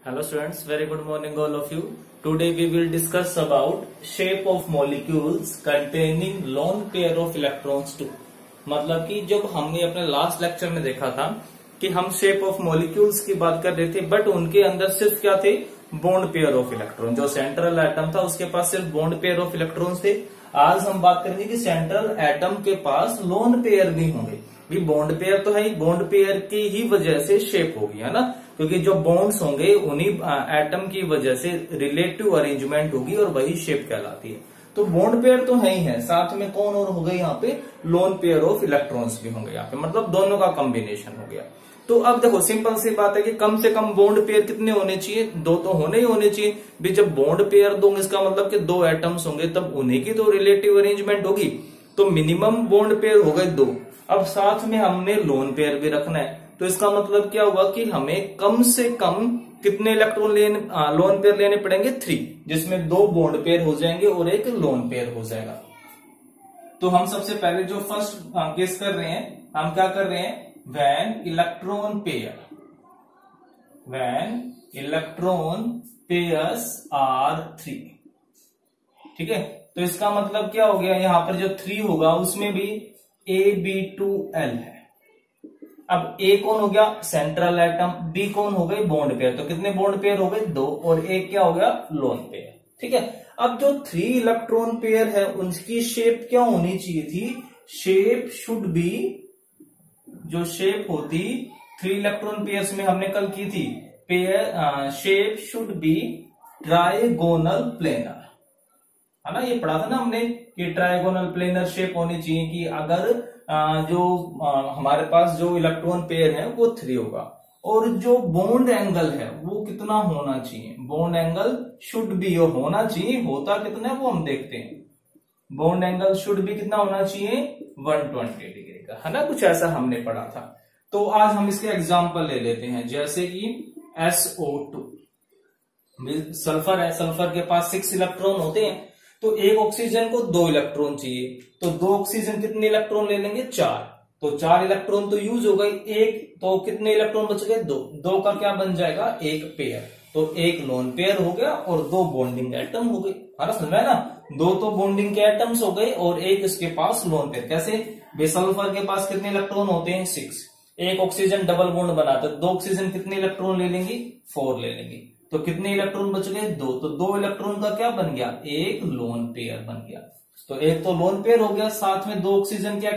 Hello students, very good morning all of you. Today we will discuss about shape of molecules containing lone pair of electrons too. मतलब कि जब हमने अपने last lecture में देखा था कि हम शेप ऑफ मॉलिक्यूल्स की बात कर रहे थे, बट उनके अंदर सिर्फ क्या थे, बॉन्ड पेयर ऑफ इलेक्ट्रॉन। जो सेंट्रल एटम था उसके पास सिर्फ बॉन्ड पेयर ऑफ इलेक्ट्रॉन्स थे। आज हम बात करेंगे कि सेंट्रल एटम के पास लोन पेयर भी होंगे। भी बॉन्ड पेयर तो है ही, बॉन्ड पेयर की ही वजह से शेप होगी, है ना, क्योंकि जो बॉन्ड्स होंगे उन्हीं एटम की वजह से रिलेटिव अरेंजमेंट होगी और वही शेप कहलाती है। तो बॉन्ड पेयर तो है ही है, साथ में कौन और हो गए यहाँ पे, लोन पेयर ऑफ इलेक्ट्रॉन्स भी होंगे यहाँ पे, मतलब दोनों का कॉम्बिनेशन हो गया। तो अब देखो सिंपल सी बात है कि कम से कम बॉन्ड पेयर कितने होने चाहिए, दो तो होने ही होने चाहिए भी। जब बॉन्ड पेयर दो, इसका मतलब कि दो एटम्स होंगे तब उन्हीं की तो रिलेटिव अरेंजमेंट होगी। तो मिनिमम बॉन्ड पेयर हो गए दो। अब साथ में हमने लोन पेयर भी रखना है, तो इसका मतलब क्या हुआ कि हमें कम से कम कितने इलेक्ट्रॉन लोन पेयर लेने पड़ेंगे, 3, जिसमें 2 बॉन्ड पेयर हो जाएंगे और एक लोन पेयर हो जाएगा। तो हम सबसे पहले जो फर्स्ट केस कर रहे हैं, हम क्या कर रहे हैं, when electron pairs are 3। ठीक है, तो इसका मतलब क्या हो गया, यहां पर जो 3 होगा उसमें भी AB2L है। अब A कौन हो गया, सेंट्रल एटम, B कौन हो गई, बॉन्ड पेयर। तो कितने बॉन्ड पेयर हो गए, 2, और एक क्या हो गया, लोन पेयर। ठीक है, अब जो 3 इलेक्ट्रॉन पेयर है उनकी शेप क्या होनी चाहिए थी, शेप शुड बी, जो शेप होती 3 इलेक्ट्रॉन पेयर्स में हमने कल की थी, pear shape should be trigonal planar, है ना। ये पढ़ा था ना हमने कि ट्राइगोनल प्लेनर शेप होनी चाहिए कि अगर हमारे पास जो इलेक्ट्रॉन पेयर है वो 3 होगा, और जो बॉन्ड एंगल है वो कितना होना चाहिए, बॉन्ड एंगल शुड बी होना चाहिए, होता कितना है वो हम देखते हैं। बॉन्ड एंगल शुड भी कितना होना चाहिए, 120 डिग्री का, है ना, कुछ ऐसा हमने पढ़ा था। तो आज हम इसके एग्जांपल ले लेते हैं, जैसे कि SO2 सल्फर है, सल्फर के पास 6 इलेक्ट्रॉन होते हैं, तो एक ऑक्सीजन को 2 इलेक्ट्रॉन चाहिए, तो 2 ऑक्सीजन कितने इलेक्ट्रॉन ले लेंगे, 4। तो 4 इलेक्ट्रॉन तो यूज हो गई, एक तो कितने इलेक्ट्रॉन बच गए, 2 का क्या बन जाएगा, एक पेयर। तो एक लोन पेयर हो गया और 2 बॉन्डिंग एटम हो गए, है ना, समझ में ना, 2 तो बॉन्डिंग के एटम्स हो गए और एक इसके पास लोन पेयर। कैसे, सल्फर के पास कितने इलेक्ट्रॉन होते हैं, 6, एक ऑक्सीजन डबल बॉन्ड बनाता है, 2 ऑक्सीजन कितने इलेक्ट्रॉन ले लेंगी, 4 ले लेंगी, तो कितने इलेक्ट्रॉन बच गए, 2। तो 2 इलेक्ट्रॉन का क्या बन गया, एक लोन पेयर बन गया। तो एक तो लोन पेयर हो गया, साथ में 2 ऑक्सीजन क्या,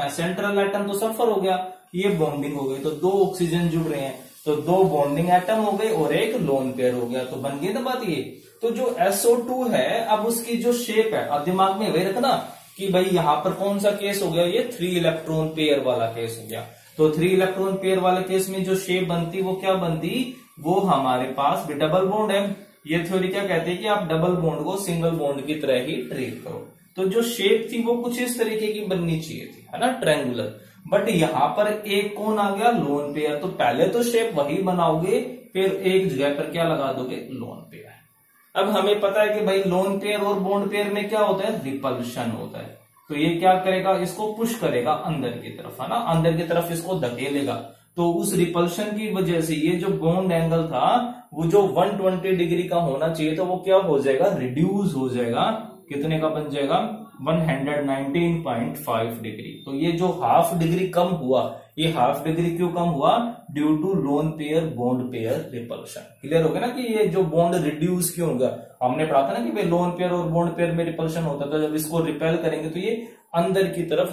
सेंट्रल एटम तो सल्फर हो गया, ये बॉन्डिंग हो गई, तो 2 ऑक्सीजन जुड़ रहे हैं, तो 2 बॉन्डिंग एटम हो गए और एक लोन पेयर हो गया। तो बन गई ना बात ये। तो जो SO2 है, अब उसकी जो शेप है, अब दिमाग में वही रखना कि भाई यहां पर कौन सा केस हो गया, ये 3 इलेक्ट्रॉन पेयर वाला केस हो गया। तो 3 इलेक्ट्रॉन पेयर वाले केस में जो शेप बनती वो क्या बनती, वो हमारे पास भी डबल बॉन्ड है। ये थ्योरी क्या कहती है कि आप डबल बॉन्ड को सिंगल बॉन्ड की तरह ही ट्रीट करो। तो जो शेप थी वो कुछ इस तरीके की बननी चाहिए थी, है ना, ट्रायंगुलर। बट यहां पर एक कौन आ गया, लोन पेयर। तो पहले तो शेप वही बनाओगे, फिर एक जगह पर क्या लगा दोगे, लोन पेयर। अब हमें पता है कि भाई लोन पेयर और बॉन्ड पेयर में क्या होता है, रिपल्शन होता है। तो ये क्या करेगा, इसको पुश करेगा अंदर की तरफ, है ना, अंदर की तरफ इसको धकेलेगा। तो उस रिपल्शन की वजह से ये जो बॉन्ड एंगल था वो जो 120 डिग्री का होना चाहिए, तो वो क्या हो जाएगा, रिड्यूस हो जाएगा। कितने का बन जाएगा, 119.5 डिग्री। तो ये जो हाफ डिग्री कम हुआ, ये हाफ डिग्री क्यों कम हुआ, due to lone pair bond pair repulsion. Clear हो गया ना कि ये जो बॉन्ड रिड्यूस क्यों होगा। हमने पढ़ा था ना कि भाई लोन पेयर और बॉन्ड पेयर में रिपल्शन होता था, जब इसको रिपेल करेंगे तो ये अंदर की तरफ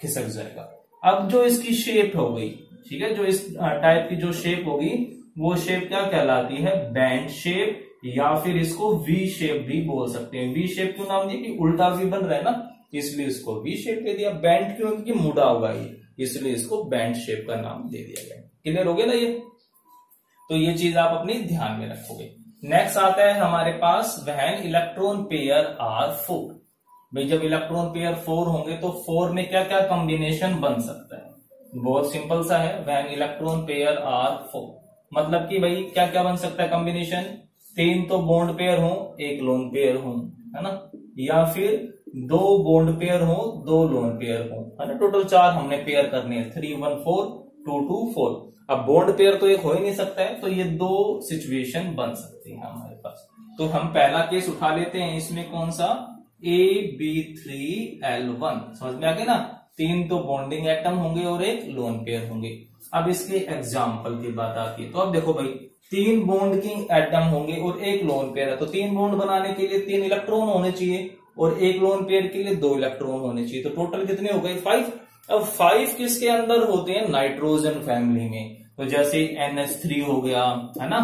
खिसक जाएगा। अब जो इसकी शेप हो गई, ठीक है, जो इस टाइप की जो शेप होगी वो शेप क्या कहलाती है, बैंड शेप, या फिर इसको वी शेप भी बोल सकते हैं। वी शेप क्यों नाम दिया, कि उल्टा वी बन रहा है ना, इसलिए इसको वी शेप दे दिया। बैंड क्यों, क्योंकि मुड़ा हुआ है, इसलिए इसको बैंड शेप का नाम दे दिया गया। क्लियर हो गया ना ये। तो ये चीज आप अपनी ध्यान में रखोगे। नेक्स्ट आता है हमारे पास व्हेन इलेक्ट्रॉन पेयर आर 4। भाई जब इलेक्ट्रॉन पेयर 4 होंगे तो 4 में क्या क्या कॉम्बिनेशन बन सकता है, बहुत सिंपल सा है। व्हेन इलेक्ट्रॉन पेयर आर 4 मतलब कि भाई क्या क्या बन सकता है कॉम्बिनेशन, 3 तो बॉन्ड पेयर हो, एक लोन पेयर हो, है ना, या फिर 2 बॉन्ड पेयर हो, 2 लोन पेयर हो, है ना। टोटल 4 हमने पेयर करने हैं, 3 1 4 2 2 4। अब बॉन्ड पेयर तो एक हो ही नहीं सकता है, तो ये दो सिचुएशन बन सकती है हमारे पास। तो हम पहला केस उठा लेते हैं, इसमें कौन सा, AB3L1, समझ में आ गया ना, 3 तो बॉन्डिंग एटम होंगे और एक लोन पेयर होंगे। अब इसके एग्जाम्पल की बात आती है, तो अब देखो भाई 3 बॉन्ड की एटम होंगे और एक लोन पेयर है, तो 3 बॉन्ड बनाने के लिए 3 इलेक्ट्रॉन होने चाहिए और एक लोन पेयर के लिए 2 इलेक्ट्रॉन होने चाहिए, तो टोटल कितने हो गए 5। अब 5 किसके अंदर होते हैं, नाइट्रोजन फैमिली में, तो जैसे NH3 हो गया है ना,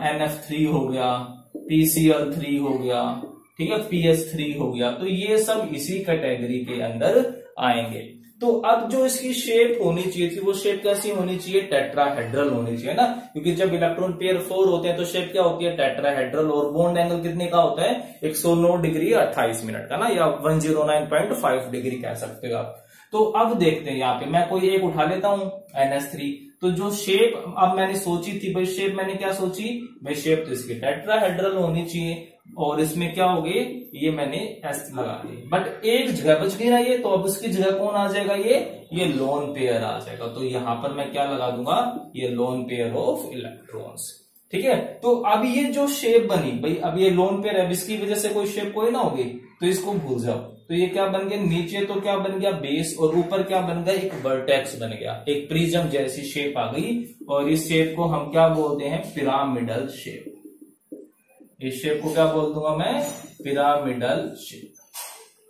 NF3 हो गया, PCl3 हो गया, ठीक है, PS3 हो गया, तो ये सब इसी कैटेगरी के अंदर आएंगे। तो अब जो इसकी शेप होनी चाहिए थी वो शेप कैसी होनी चाहिए, टेट्राहेड्रल होनी चाहिए ना, क्योंकि जब इलेक्ट्रॉन पेयर 4 होते हैं तो शेप क्या होती है, टेट्राहेड्रल, और बॉन्ड एंगल कितने का होता है, 109 डिग्री 28 मिनट का ना, या 109.5 डिग्री कह सकते हो आप। तो अब देखते हैं यहाँ पे मैं कोई एक उठा लेता हूं NH3, तो जो शेप अब मैंने सोची थी भाई, शेप मैंने क्या सोची भाई, शेप तो इसकी टेट्राहेड्रल होनी चाहिए, और इसमें क्या हो गए, ये मैंने S लगा दी, बट एक जगह बच गई ना ये, तो अब उसकी जगह कौन आ जाएगा, ये लोन पेयर आ जाएगा। तो यहां पर मैं क्या लगा दूंगा, ये लोन पेयर ऑफ इलेक्ट्रॉन्स, ठीक है। तो अब ये जो शेप बनी भाई, अब ये लोन पेयर है, इसकी वजह से कोई शेप कोई ना होगी, तो इसको भूल जाओ। तो ये क्या बन गया, नीचे तो क्या बन गया बेस, और ऊपर क्या बन गया, एक वर्टेक्स बन गया, एक प्रिज्म जैसी शेप आ गई, और इस शेप को हम क्या बोलते हैं, पिरामिडल शेप। इस शेप को क्या बोल दूंगा मैं, पिरामिडल शेप,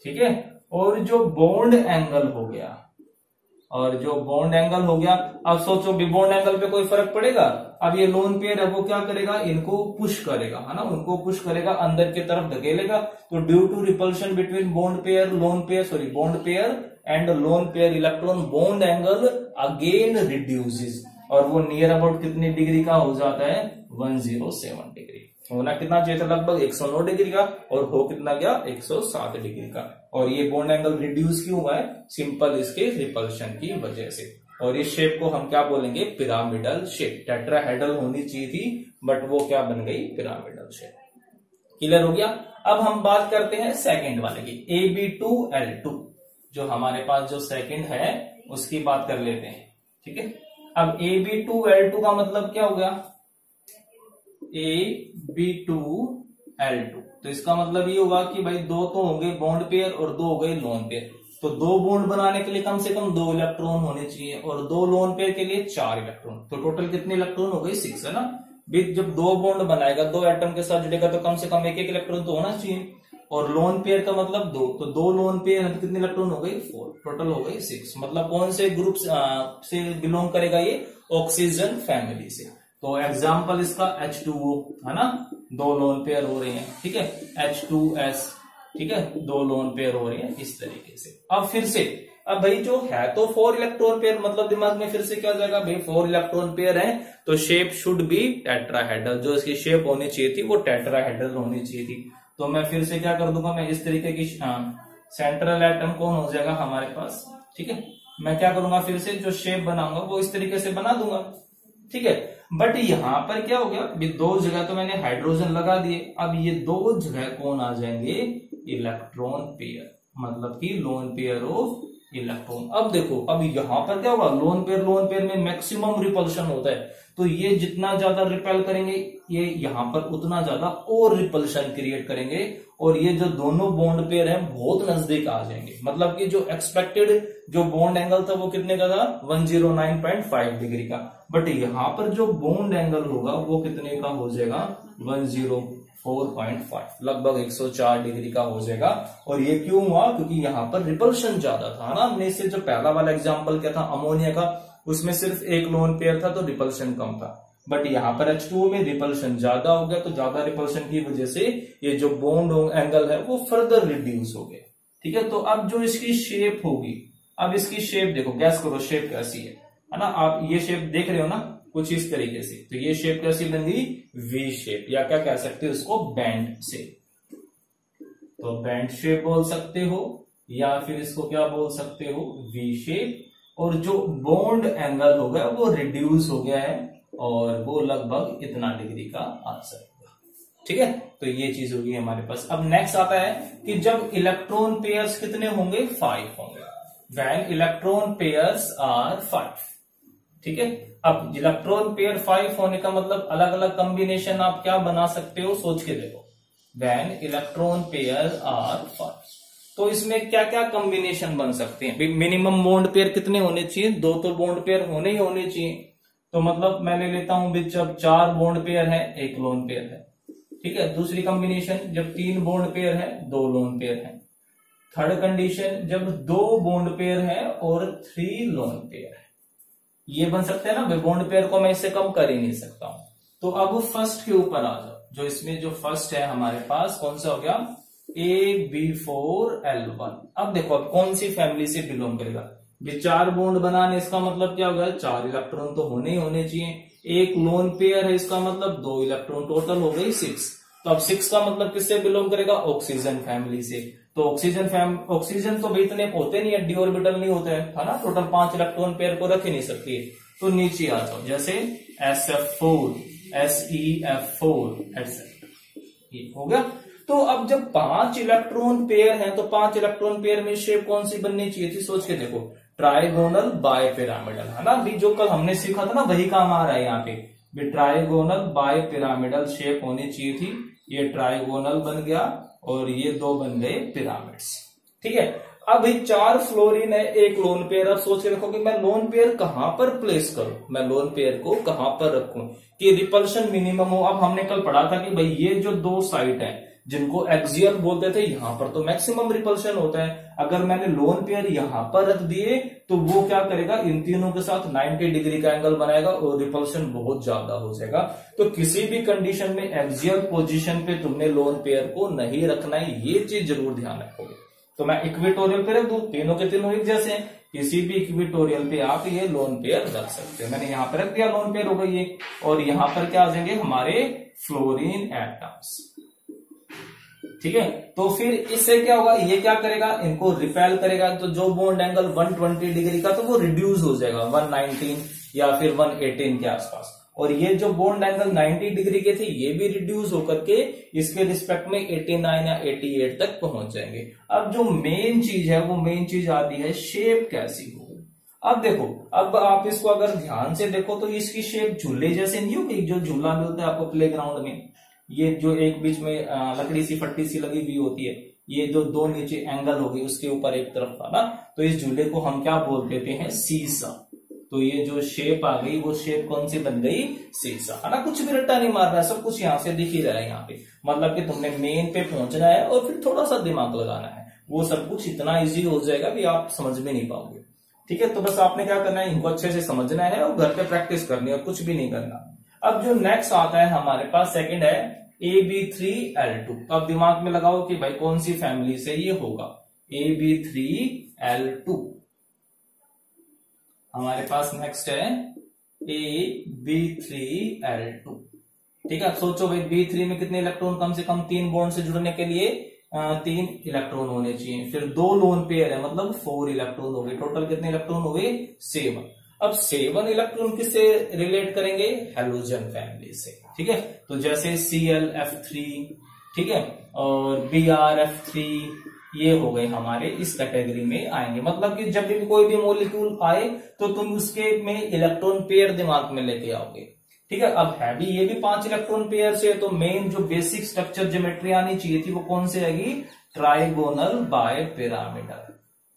ठीक है। और जो बॉन्ड एंगल हो गया, अब सोचो भी बॉन्ड एंगल पे कोई फर्क पड़ेगा। अब ये लोन पेयर है वो क्या करेगा, इनको पुश करेगा, है ना, उनको पुश करेगा, अंदर की तरफ धकेलेगा। तो due to repulsion between bond pair and lone pair electron, bond angle again reduces, और वो नियर अबाउट कितनी डिग्री का हो जाता है, 107 डिग्री। होना कितना चाहिए था, लगभग 109 डिग्री का, और हो कितना गया, 107 डिग्री का। और ये बॉन्ड एंगल रिड्यूस क्यों हुआ है, सिंपल इसके रिपल्शन की वजह से। और इस शेप को हम क्या बोलेंगे, पिरामिडल शेप। टेट्राहेड्रल होनी चाहिए थी, बट वो क्या बन गई, पिरामिडल शेप। क्लियर हो गया। अब हम बात करते हैं सेकंड वाले की, AB2L2, जो हमारे पास जो सेकंड है उसकी बात कर लेते हैं, ठीक है। अब AB2L2 का मतलब क्या हो गया, AB2L2, तो इसका मतलब ये होगा कि भाई 2 तो होंगे बॉन्ड पेयर और 2 हो गए लोन पेयर। तो 2 बॉन्ड बनाने के लिए कम से कम 2 इलेक्ट्रॉन होने चाहिए, और 2 लोन पेयर के लिए 4 इलेक्ट्रॉन, तो टोटल कितने इलेक्ट्रॉन हो गए, 6, है ना। जब 2 बॉन्ड बनाएगा, 2 एटम के साथ जुड़ेगा, तो कम से कम 1-1 इलेक्ट्रॉन तो होना चाहिए। और लोन पेयर का मतलब 2, तो 2 लोन पेयर कितने इलेक्ट्रॉन हो गए, 4, टोटल हो गए 6। मतलब कौन से ग्रुप से बिलोंग करेगा ये, ऑक्सीजन फैमिली से। तो एग्जाम्पल इसका H2O, है ना, 2 लोन पेयर हो रहे हैं, ठीक है, H2S, ठीक है, 2 लोन पेयर हो रहे हैं इस तरीके से। अब फिर से, अब भाई जो है तो 4 इलेक्ट्रॉन पेयर, मतलब दिमाग में फिर से क्या जाएगा भाई, 4 इलेक्ट्रॉन पेयर है तो शेप शुड बी टेट्राहेड्रल, जो इसकी शेप होनी चाहिए थी वो टेट्राहेड्रल होनी चाहिए थी। तो मैं फिर से क्या कर दूंगा, मैं इस तरीके की सेंट्रल एटम कौन हो जाएगा हमारे पास, ठीक है। मैं क्या करूंगा, फिर से जो शेप बनाऊंगा वो इस तरीके से बना दूंगा, ठीक है। बट यहां पर क्या हो गया, 2 जगह तो मैंने हाइड्रोजन लगा दिए, अब ये 2 जगह कौन आ जाएंगे, इलेक्ट्रॉन पेयर, मतलब कि लोन पेयर ऑफ इलेक्ट्रॉन। अब देखो, अब यहां पर क्या होगा, लोन पेयर में मैक्सिमम रिपल्शन होता है, तो ये जितना ज्यादा रिपेल करेंगे, ये यहां पर उतना ज्यादा और रिपल्शन क्रिएट करेंगे, और ये जो दोनों बॉन्ड पेयर हैं बहुत नजदीक आ जाएंगे। मतलब कि जो एक्सपेक्टेड जो बॉन्ड एंगल था वो कितने का था, 109.5 डिग्री का, बट यहां पर जो बॉन्ड एंगल होगा वो कितने का हो जाएगा, 104.5, लगभग 104 डिग्री का हो जाएगा। और ये क्यों हुआ, क्योंकि यहाँ पर रिपल्शन ज्यादा था ना। हमने इससे जो पहला वाला एग्जांपल क्या था अमोनिया का, उसमें सिर्फ एक लोन पेयर था तो रिपल्शन कम था, बट यहाँ पर H2O में रिपल्शन ज्यादा हो गया, तो ज्यादा रिपल्शन की वजह से ये जो बॉन्ड एंगल है वो फर्दर रिड्यूस हो गया, ठीक है। तो अब जो इसकी शेप होगी, अब इसकी शेप देखो, गैस करो शेप कैसी है ना। आप ये शेप देख रहे हो ना, कुछ इस तरीके से, तो ये शेप कैसी बन गई, वी शेप, या क्या कह सकते हो इसको, बैंड शेप। तो बैंड शेप बोल सकते हो, या फिर इसको क्या बोल सकते हो, वी शेप। और जो बॉन्ड एंगल हो गया वो रिड्यूस हो गया है, और वो लगभग इतना डिग्री का आंसर होगा, ठीक है। तो ये चीज होगी हमारे पास। अब नेक्स्ट आता है कि जब इलेक्ट्रॉन पेयर्स कितने होंगे, 5 होंगे, व्हेन इलेक्ट्रॉन पेयर्स आर 5, ठीक है। अब इलेक्ट्रॉन पेयर 5 होने का मतलब अलग अलग कॉम्बिनेशन आप क्या बना सकते हो, सोच के देखो। व्हेन इलेक्ट्रॉन पेयर आर 5, तो इसमें क्या क्या कॉम्बिनेशन बन सकते हैं। मिनिमम बॉन्ड पेयर कितने होने चाहिए, 2 तो बॉन्ड पेयर होने ही होने चाहिए। तो मतलब मैं ले लेता हूं जब 4 बॉन्ड पेयर है 1 लोन पेयर है, ठीक है। दूसरी कॉम्बिनेशन जब 3 बॉन्ड पेयर है 2 लोन पेयर है। थर्ड कंडीशन जब 2 बॉन्ड पेयर है और 3 लोन पेयर है। ये बन सकते हैं ना, बॉन्ड पेयर को मैं इससे कम कर ही नहीं सकता हूं। तो अब फर्स्ट के ऊपर आ जाओ, जो इसमें जो फर्स्ट है हमारे पास कौन सा हो गया, AB4L1। अब देखो अब कौन सी फैमिली से बिलोंग करेगा। 4 बॉन्ड बनाने इसका मतलब क्या होगा, 4 इलेक्ट्रॉन तो होने ही होने चाहिए। 1 लोन पेयर है इसका मतलब 2 इलेक्ट्रॉन, टोटल हो गई 6। तो अब 6 का मतलब किससे बिलोंग करेगा, ऑक्सीजन फैमिली से। तो ऑक्सीजन तो भाई इतने होते नहीं है, डी ऑर्बिटल नहीं होते है ना, टोटल 5 इलेक्ट्रॉन पेयर को रख ही नहीं सकती है। तो नीचे आ जाओ, जैसे SF4, SeF4 etc, ये हो गया। तो अब जब 5 इलेक्ट्रॉन पेयर हैं तो 5 इलेक्ट्रॉन पेयर में शेप कौन सी बननी चाहिए थी, सोच के देखो। ट्राइगोनल बाय पिरामिडल, है ना। अभी जो कल हमने सीखा था ना वही काम आ रहा है यहाँ पे। ट्राइगोनल बाय पिरामिडल शेप होनी चाहिए थी। ये ट्राइगोनल बन गया और ये 2 बन गए पिरामिड्स, ठीक है। अब 4 फ्लोरीन है 1 लोन पेयर। अब सोच के रखो कि मैं लोन पेयर कहां पर प्लेस करूं, मैं लोन पेयर को कहां पर रखूं कि रिपल्शन मिनिमम हो। अब हमने कल पढ़ा था कि भाई ये जो 2 साइट है जिनको एक्सियल बोलते थे, यहां पर तो मैक्सिमम रिपल्शन होता है। अगर मैंने लोन पेयर यहां पर रख दिए तो वो क्या करेगा, इन तीनों के साथ 90 डिग्री का एंगल बनाएगा और रिपल्शन बहुत ज्यादा हो जाएगा। तो किसी भी कंडीशन में एक्सियल पोजीशन पे तुमने लोन पेयर को नहीं रखना है, ये चीज जरूर ध्यान रखोगे। तो मैं इक्वेटोरियल पे रख दूं, तीनों के तीनों एक जैसे हैं, किसी भी इक्वेटोरियल पे आप ये लोन पेयर रख सकते हो। मैंने यहां पर रख दिया, लोन पेयर हो गई ये। और यहां पर क्या आ जाएंगे हमारे फ्लोरीन एटम्स, ठीक है। तो फिर इससे क्या होगा, ये क्या करेगा, इनको रिपेल करेगा। तो जो बॉन्ड एंगल 120 डिग्री का तो वो रिड्यूस हो जाएगा 119 या फिर 118 के आसपास। और ये जो बॉन्ड एंगल 90 डिग्री के थे ये भी रिड्यूस होकर के इसके रिस्पेक्ट में 89 या 88 तक पहुंच जाएंगे। अब जो मेन चीज है वो मेन चीज आती है शेप कैसी हो। अब देखो, अब आप इसको अगर ध्यान से देखो तो इसकी शेप झूले जैसे नहीं होगी, जो झूला मिलता है आपको प्लेग्राउंड में। ये जो एक बीच में लकड़ी सी फट्टी सी लगी हुई होती है, ये जो 2 नीचे एंगल होगी उसके ऊपर एक तरफ था ना, तो इस झूले को हम क्या बोल देते हैं, सीसा। तो ये जो शेप आ गई वो शेप कौन सी बन गई, सीसा, है ना। कुछ भी रट्टा नहीं मार रहा है, सब कुछ यहाँ से दिख ही रहा है यहाँ पे। मतलब कि तुमने मेन पे पहुंचना है और फिर थोड़ा सा दिमाग लगाना है, वो सब कुछ इतना इजी हो जाएगा कि आप समझ में नहीं पाओगे, ठीक है। तो बस आपने क्या करना है, इनको अच्छे से समझना है और घर पे प्रैक्टिस करनी है, कुछ भी नहीं करना। अब जो नेक्स्ट आता है हमारे पास सेकंड है AB3L2। अब दिमाग में लगाओ कि भाई कौन सी फैमिली से ये होगा, AB3L2। हमारे पास नेक्स्ट है AB3L2, ठीक है। सोचो भाई B3 में कितने इलेक्ट्रॉन, कम से कम 3 बॉन्ड से जुड़ने के लिए 3 इलेक्ट्रॉन होने चाहिए। फिर 2 लोन पेयर है मतलब 4 इलेक्ट्रॉन हो गए। टोटल कितने इलेक्ट्रॉन हो गए, 7। अब 7 इलेक्ट्रॉन किससे रिलेट करेंगे, हैलोजन फैमिली से, ठीक है। तो जैसे ClF3, ठीक है, और BrF3, ये हो गए हमारे इस कैटेगरी में आएंगे। मतलब कि जब भी कोई भी मॉलिक्यूल आए तो तुम उसके में इलेक्ट्रॉन पेयर दिमाग में लेके आओगे, ठीक है। अब है भी ये भी 5 इलेक्ट्रॉन पेयर से, तो मेन जो बेसिक स्ट्रक्चर ज्योमेट्री आनी चाहिए थी वो कौन से आएगी, trigonal bipyramidal.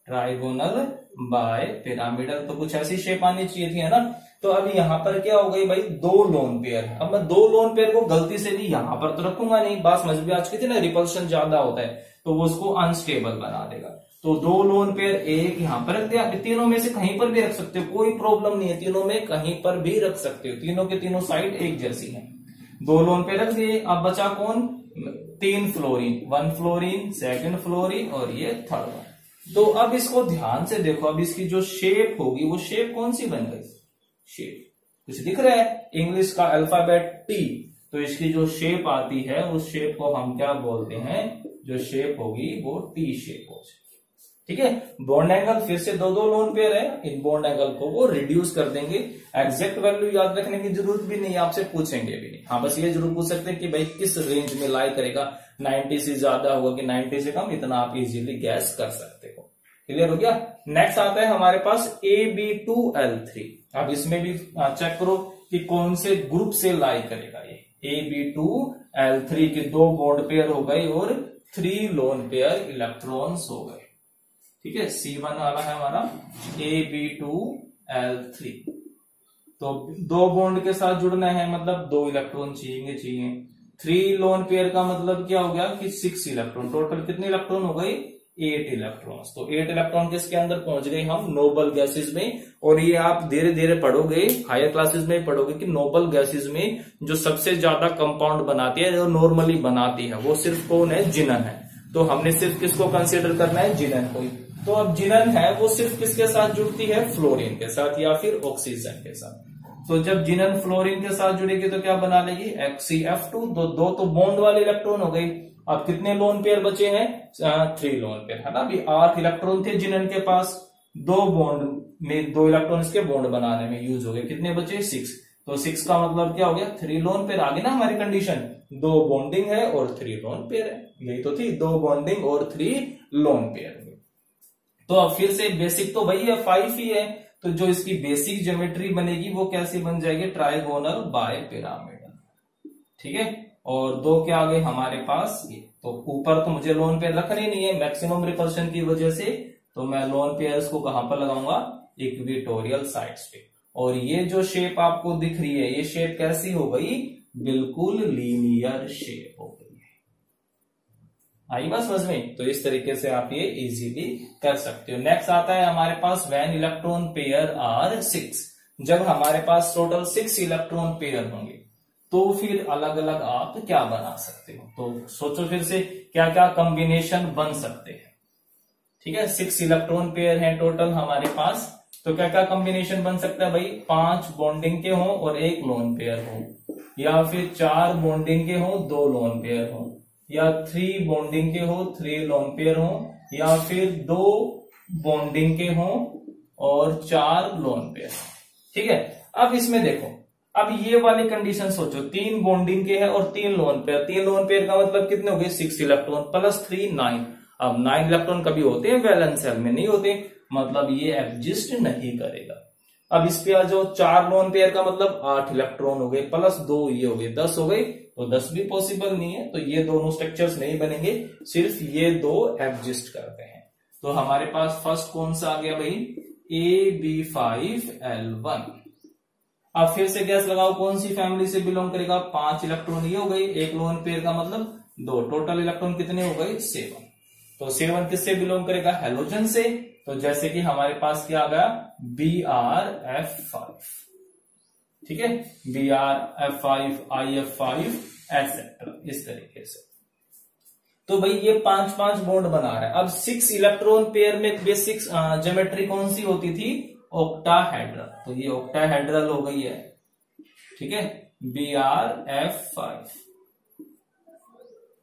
Trigonal bipyramidal, तो कुछ ऐसी शेप आनी चाहिए थी, है ना। तो अब यहाँ पर क्या हो गई भाई, 2 लोन पेयर। अब मैं 2 लोन पेयर को गलती से भी यहाँ पर तो रखूंगा नहीं, बात समझ में आ चुकी थी ना, रिपल्शन ज्यादा होता है तो वो उसको अनस्टेबल बना देगा। तो 2 लोन पेयर एक यहाँ पर रख दिया। तीनों में से कहीं पर भी रख सकते हो, कोई प्रॉब्लम नहीं है, तीनों में कहीं पर भी रख सकते हो, तीनों के तीनों साइड एक जैसी है। 2 लोन पेयर रख दिए। अब बचा कौन, 3 फ्लोरीन, 1 फ्लोरीन, 2 फ्लोरीन और ये 3rd। तो अब इसको ध्यान से देखो, अब इसकी जो शेप होगी वो शेप कौन सी बन गई, शेप कुछ दिख रहा है, इंग्लिश का अल्फाबेट T। तो इसकी जो शेप आती है उस शेप को हम क्या बोलते हैं, जो शेप होगी वो T शेप हो जाएगी, ठीक है। बॉन्ड एंगल फिर से 2 लोन पेयर है, इन बॉन्ड एंगल को वो रिड्यूस कर देंगे। एग्जैक्ट वैल्यू याद रखने की जरूरत भी नहीं, आपसे पूछेंगे भी नहीं। हाँ, बस ये जरूर पूछ सकते हैं कि भाई किस रेंज में लाई करेगा, 90 से ज्यादा होगा कि 90 से कम, इतना आप इजीली गैस कर सकते हो। क्लियर हो गया। नेक्स्ट आता है हमारे पास AB2L3। अब इसमें भी चेक करो कि कौन से ग्रुप से लाई करेगा ये। Ab2L3 के 2 बॉन्ड पेयर हो गए और 3 लोन पेयर इलेक्ट्रॉन्स हो गए। ठीक है, C1 वाला है हमारा Ab2L3। तो 2 बॉन्ड के साथ जुड़ना है, मतलब 2 इलेक्ट्रॉन चाहिए। 3 लोन पेयर का मतलब क्या हो गया कि 6 इलेक्ट्रॉन। टोटल कितने इलेक्ट्रॉन हो गए? 8 इलेक्ट्रॉन्स। तो 8 इलेक्ट्रॉन किसके अंदर पहुंच गए हम? नोबल गैसेस में। और ये आप धीरे धीरे पढ़ोगे, हायर क्लासेस में पढ़ोगे कि नोबल गैसेस में जो सबसे ज्यादा कंपाउंड बनाती है, जो नॉर्मली बनाती है, वो सिर्फ कौन है? जिनन है। तो हमने सिर्फ किसको कंसिडर करना है? जिनन को। तो अब जिनन है वो सिर्फ किसके साथ जुड़ती है? फ्लोरीन के साथ या फिर ऑक्सीजन के साथ। तो जब जिनन फ्लोरीन के साथ जुड़ेगी तो क्या बना लेगी? HCF2। दो तो बॉन्ड वाले इलेक्ट्रॉन हो गई। अब कितने लोन पेयर बचे हैं? 3 लोन पेयर, है ना। अभी 8 इलेक्ट्रॉन थे जिनन के पास, 2 बॉन्ड में 2 इलेक्ट्रॉन इसके बॉन्ड बनाने में यूज हो गए। कितने बचे? 6। तो 6 का मतलब क्या हो गया? 3 लोन पेयर। आ गई ना हमारी कंडीशन। 2 बॉन्डिंग है और 3 लोन पेयर है। यही तो थी, 2 बॉन्डिंग और 3 लोन पेयर। तो अब फिर से बेसिक तो वही है, 5 ही है। तो जो इसकी बेसिक ज्योमेट्री बनेगी वो कैसे बन जाएगी? Trigonal bipyramidal. ठीक है, और 2 क्या आ गए हमारे पास? ये तो ऊपर तो मुझे लोन पेयर रखने नहीं है मैक्सिमम रिपल्शन की वजह से, तो मैं लोन पेयर्स को कहां पर लगाऊंगा? इक्वेटोरियल साइड्स पे। और ये जो शेप आपको दिख रही है, ये शेप कैसी हो गई? बिल्कुल लीनियर शेप हो गई। आई बात समझ में? तो इस तरीके से आप ये इजीली कर सकते हो। नेक्स्ट आता है हमारे पास व्हेन इलेक्ट्रॉन पेयर आर 6। जब हमारे पास टोटल 6 इलेक्ट्रॉन पेयर होंगे तो फिर अलग अलग आप क्या बना सकते हो? तो सोचो फिर से क्या क्या कॉम्बिनेशन बन सकते हैं। ठीक है, 6 इलेक्ट्रॉन पेयर हैं टोटल हमारे पास, तो क्या क्या कॉम्बिनेशन बन सकता है भाई? 5 बॉन्डिंग के हों और 1 लोन पेयर हो, या फिर 4 बॉन्डिंग के हों 2 लोन पेयर हो, या 3 बॉन्डिंग के हो 3 लोन पेयर हो, या फिर 2 बॉन्डिंग के हो और 4 लोन पेयर। ठीक है, अब इसमें देखो, अब ये वाली कंडीशन सोचो, 3 बॉन्डिंग के है और 3 लोन पेयर। 3 लोन पेयर का मतलब कितने हो गए? 6 इलेक्ट्रॉन प्लस 3 9। अब 9 इलेक्ट्रॉन कभी होते हैं वैलेंस शेल में? नहीं होते, मतलब ये एग्जिस्ट नहीं करेगा। अब इस पे आ जाओ, 4 लोन पेयर का मतलब 8 इलेक्ट्रॉन हो गए प्लस 2 ये हो गए 10 हो गए। तो 10 भी पॉसिबल नहीं है, तो ये दोनों स्ट्रक्चर्स नहीं बनेंगे, सिर्फ ये 2 एग्जिस्ट करते हैं। तो हमारे पास फर्स्ट कौन सा आ गया भाई? AB5L1। अब फिर से गैस लगाओ, कौन सी फैमिली से बिलोंग करेगा? 5 इलेक्ट्रॉन ये हो गई, 1 लोन पेयर का मतलब 2, टोटल इलेक्ट्रॉन कितने हो गए? 7। तो 7 किससे बिलोंग करेगा? हैलोजन से। तो जैसे कि हमारे पास क्या आ गया? BrF5। ठीक है, BrF5, IF5 एक्सेट्रा, इस तरीके से। तो भाई ये 5-5 बॉन्ड बना रहा है। अब 6 इलेक्ट्रॉन पेयर में बेसिक ज्योमेट्री कौन सी होती थी? ऑक्टाहेड्रल। तो ये ऑक्टाहेड्रल हो गई है। ठीक है, BrF5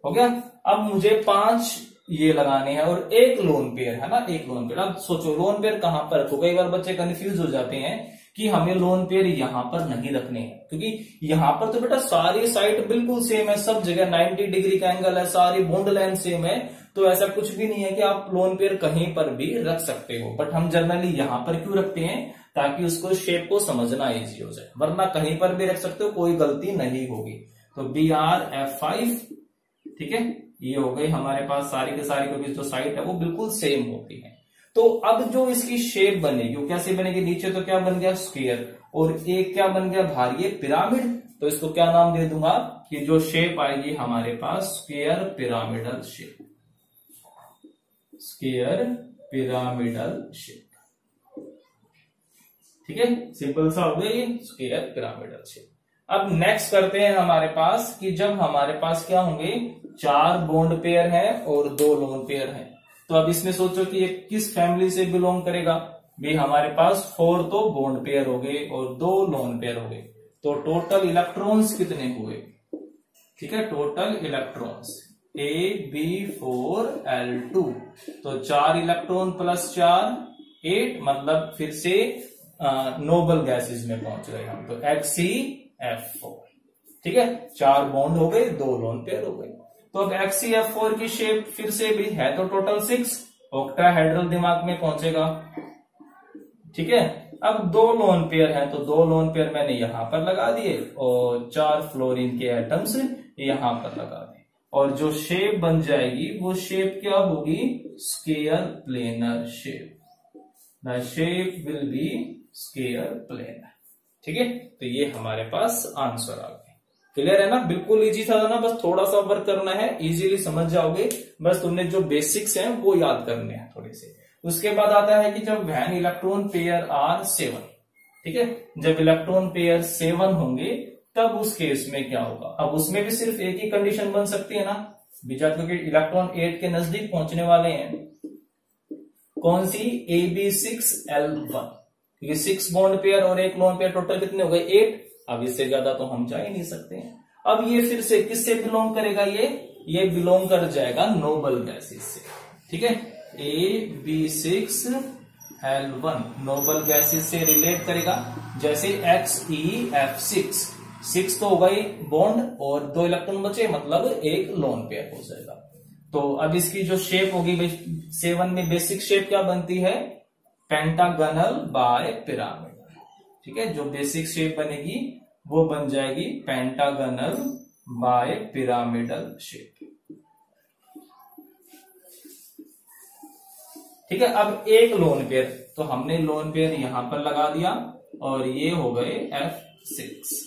हो गया। अब मुझे 5 ये लगाने हैं और 1 लोन पेयर है ना, 1 लोन पेयर। अब सोचो लोन पेयर कहां पर रखो? कई बार बच्चे कंफ्यूज हो जाते हैं कि हमें लोन पेयर यहां पर नहीं रखने हैं, क्योंकि यहां पर तो बेटा सारी साइड बिल्कुल सेम है, सब जगह 90 डिग्री का एंगल है, सारी बॉन्ड लेंथ सेम है, तो ऐसा कुछ भी नहीं है कि आप लोन पेयर कहीं पर भी रख सकते हो। बट हम जनरली यहां पर क्यों रखते हैं? ताकि उसको शेप को समझना इजी हो जाए, वरना कहीं पर भी रख सकते हो, कोई गलती नहीं होगी। तो BrF5, ठीक है, ये हो गई हमारे पास सारी के सारी, क्योंकि जो साइड है वो बिल्कुल सेम होती है। तो अब जो इसकी शेप बनेगी वो कैसे बनेगी? नीचे तो क्या बन गया? स्क्वायर, और एक क्या बन गया? भारी पिरामिड। तो इसको क्या नाम दे दूंगा कि जो शेप आएगी हमारे पास square pyramidal shape. Square pyramidal shape. ठीक है, सिंपल सा हो गया ये स्क्वायर पिरामिडल शेप। अब नेक्स्ट करते हैं हमारे पास कि जब हमारे पास क्या होंगे? 4 बॉन्ड पेयर है और 2 लोन पेयर है। तो अब इसमें सोचो कि ये किस फैमिली से बिलोंग करेगा? भी हमारे पास 4 तो बॉन्ड पेयर हो गए और 2 लोन पेयर हो गए, तो टोटल इलेक्ट्रॉन्स कितने हुए? ठीक है, टोटल इलेक्ट्रॉन्स AB4L2। तो 4 इलेक्ट्रॉन प्लस 4 8, मतलब फिर से नोबल गैसेस में पहुंच गए हम। तो HCF4। ठीक है, 4 बॉन्ड हो गए, 2 लोन पेयर हो गए। तो अब HCF4 की शेप फिर से भी है तो टोटल 6, ऑक्टाहेड्रल दिमाग में पहुंचेगा। ठीक है, अब 2 लोन पेयर हैं तो 2 लोन पेयर मैंने यहां पर लगा दिए और 4 फ्लोरीन के एटम्स यहां पर लगा दिए, और जो शेप बन जाएगी वो शेप क्या होगी, square planar shape. The shape will be square planar. ठीक है, तो ये हमारे पास आंसर आ गया। क्लियर है ना, बिल्कुल इजी था ना, बस थोड़ा सा वर्क करना है, इजीली समझ जाओगे। बस तुमने जो बेसिक्स हैं वो याद करने हैं थोड़े से। उसके बाद आता है कि जब व्हेन इलेक्ट्रॉन पेयर आर 7, ठीक है, जब इलेक्ट्रॉन पेयर 7 होंगे तब उस केस में क्या होगा। अब उसमें भी सिर्फ एक ही कंडीशन बन सकती है ना बीजा, क्योंकि इलेक्ट्रॉन 8 के नजदीक पहुंचने वाले हैं। कौन सी, AB6L1, क्योंकि 6 बॉन्ड पेयर और 1 लोन पेयर, टोटल कितने हो गए 8। अब इससे ज्यादा तो हम जा ही नहीं सकते हैं। अब ये फिर से किससे बिलोंग करेगा, ये बिलोंग कर जाएगा नोबल गैसेस से। ठीक है, AB6L1 नोबल गैसेस से रिलेट करेगा। जैसे XeF6, 6 तो हो गई बॉन्ड और 2 इलेक्ट्रॉन बचे, मतलब 1 लोन पेयर हो जाएगा। तो अब इसकी जो शेप होगी 7 में बेसिक शेप क्या बनती है, पेंटागनल बाय पिरामिड। ठीक है, जो बेसिक शेप बनेगी वो बन जाएगी पेंटागनल बाय पिरामिडल शेप। ठीक है, अब 1 लोन पेयर, तो हमने लोन पेयर यहां पर लगा दिया और ये हो गए F6।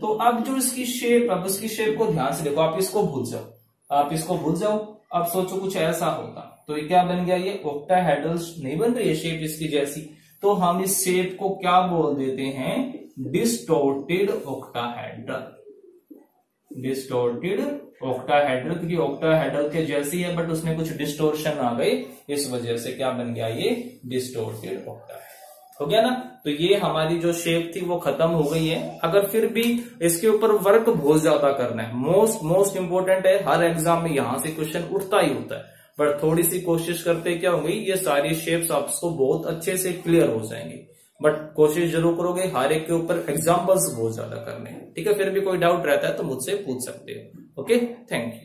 तो अब जो इसकी शेप, अब इसकी शेप को ध्यान से देखो, आप इसको भूल जाओ, आप इसको भूल जाओ। अब सोचो कुछ ऐसा होता तो ये क्या बन गया, ये ऑक्टाहेड्रल नहीं बन रही है शेप इसकी जैसी, तो हम इस शेप को क्या बोल देते हैं, डिस्टोर्टेड ऑक्टाहेड्रल। डिस्टोर्टेड ऑक्टाहेड्रल, क्योंकि ऑक्टाहेड्रल के जैसी है बट उसमें कुछ डिस्टोर्शन आ गई, इस वजह से क्या बन गया, ये डिस्टोर्टेड ऑक्टाहेड्रल हो गया ना। तो ये हमारी जो शेप थी वो खत्म हो गई है। अगर फिर भी इसके ऊपर वर्क बहुत ज्यादा करना है, मोस्ट इंपोर्टेंट है, हर एग्जाम में यहां से क्वेश्चन उठता ही होता है, पर थोड़ी सी कोशिश करते क्या होंगी, ये सारी शेप्स आपको बहुत अच्छे से क्लियर हो जाएंगे। बट कोशिश जरूर करोगे हर एक के ऊपर एग्जाम्पल्स बहुत ज्यादा करने हैं। ठीक है, फिर भी कोई डाउट रहता है तो मुझसे पूछ सकते हो। Okay, thank you.